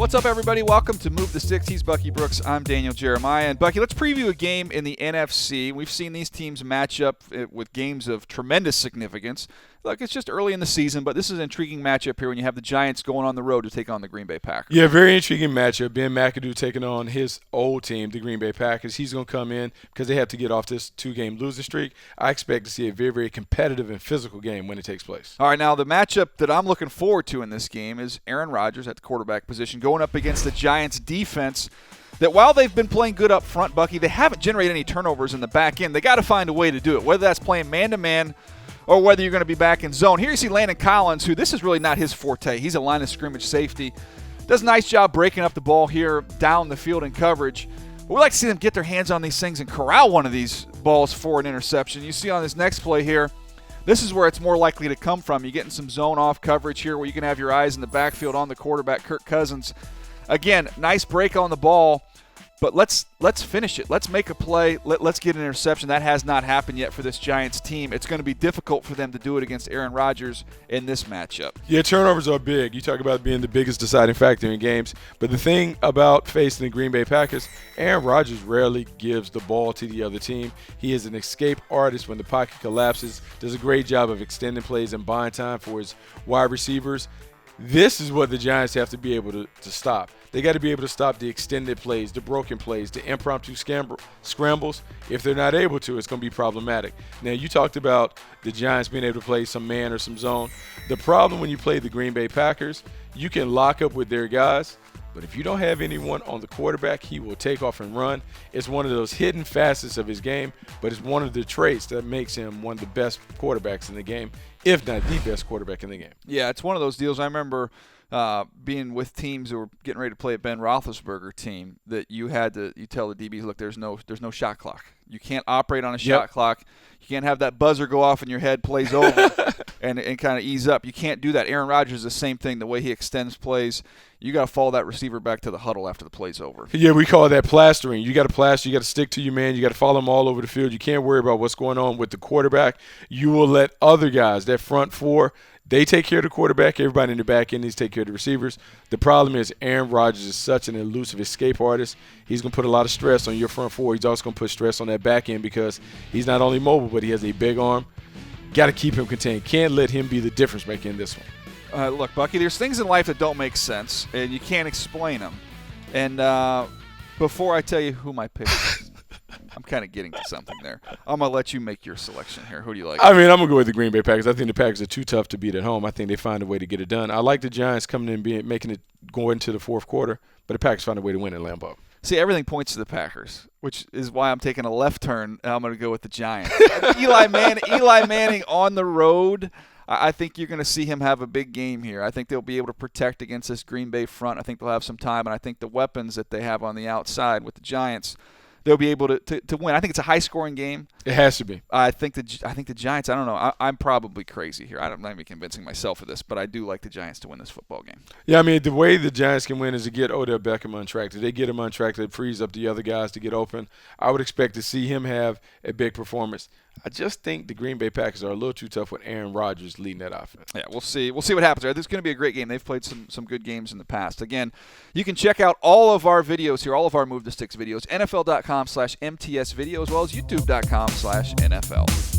What's up, everybody? Welcome to Move the Sticks. He's Bucky Brooks. I'm Daniel Jeremiah. And Bucky, let's preview a game in the NFC. We've seen these teams match up with games of tremendous significance. Look, it's just early in the season, but this is an intriguing matchup here when you have the Giants going on the road to take on the Green Bay Packers. Yeah, very intriguing matchup. Ben McAdoo taking on his old team, the Green Bay Packers. He's going to come in because they have to get off this two-game losing streak. I expect to see a very, very competitive and physical game when it takes place. All right, now the matchup that I'm looking forward to in this game is Aaron Rodgers at the quarterback position going up against the Giants defense that while they've been playing good up front, Bucky, they haven't generated any turnovers in the back end. They got to find a way to do it, whether that's playing man-to-man or whether you're going to be back in zone. Here you see Landon Collins, who this is really not his forte. He's a line of scrimmage safety. Does a nice job breaking up the ball here down the field in coverage. But we like to see them get their hands on these things and corral one of these balls for an interception. You see on this next play here, this is where it's more likely to come from. You're getting some zone off coverage here where you can have your eyes in the backfield on the quarterback, Kirk Cousins. Again, nice break on the ball. But let's finish it. Let's make a play. Let's get an interception. That has not happened yet for this Giants team. It's going to be difficult for them to do it against Aaron Rodgers in this matchup. Yeah, turnovers are big. You talk about being the biggest deciding factor in games. But the thing about facing the Green Bay Packers, Aaron Rodgers rarely gives the ball to the other team. He is an escape artist when the pocket collapses. Does a great job of extending plays and buying time for his wide receivers. This is what the Giants have to be able to stop. They got to be able to stop the extended plays, the broken plays, the impromptu scrambles. If they're not able to, it's going to be problematic. Now, you talked about the Giants being able to play some man or some zone. The problem when you play the Green Bay Packers, you can lock up with their guys, but if you don't have anyone on the quarterback, he will take off and run. It's one of those hidden facets of his game, but it's one of the traits that makes him one of the best quarterbacks in the game, if not the best quarterback in the game. Yeah, it's one of those deals. I remember being with teams who were getting ready to play a Ben Roethlisberger team that you tell the DBs, look, there's no shot clock. You can't operate on a shot clock. You can't have that buzzer go off in your head, plays over, and kind of ease up. You can't do that. Aaron Rodgers is the same thing, the way he extends plays. You got to follow that receiver back to the huddle after the play's over. Yeah, we call that plastering. You got to plaster. You got to stick to your man. You got to follow him all over the field. You can't worry about what's going on with the quarterback. You will let other guys, that front four, they take care of the quarterback. Everybody in the back end needs to take care of the receivers. The problem is Aaron Rodgers is such an elusive escape artist. He's going to put a lot of stress on your front four. He's also going to put stress on that back end because he's not only mobile, but he has a big arm. Got to keep him contained. Can't let him be the difference maker in this one. Look, Bucky, there's things in life that don't make sense, and you can't explain them. And before I tell you who my pick is, I'm kind of getting to something there. I'm going to let you make your selection here. Who do you like? I mean, I'm going to go with the Green Bay Packers. I think the Packers are too tough to beat at home. I think they find a way to get it done. I like the Giants coming in making it go into the fourth quarter, but the Packers find a way to win at Lambeau. See, everything points to the Packers, which is why I'm taking a left turn, and I'm going to go with the Giants. Eli Manning on the road. I think you're going to see him have a big game here. I think they'll be able to protect against this Green Bay front. I think they'll have some time, and I think the weapons that they have on the outside with the Giants, they'll be able to win. I think it's a high-scoring game. It has to be. I think the Giants, I don't know. I'm probably crazy here. I'm not even convincing myself of this, but I do like the Giants to win this football game. Yeah, I mean, the way the Giants can win is to get Odell Beckham untracked. If they get him untracked, it frees up the other guys to get open. I would expect to see him have a big performance. I just think the Green Bay Packers are a little too tough with Aaron Rodgers leading that offense. Yeah, we'll see. We'll see what happens there. This is going to be a great game. They've played some good games in the past. Again, you can check out all of our videos here, all of our Move the Sticks videos, NFL.com/MTS video, as well as YouTube.com/NFL.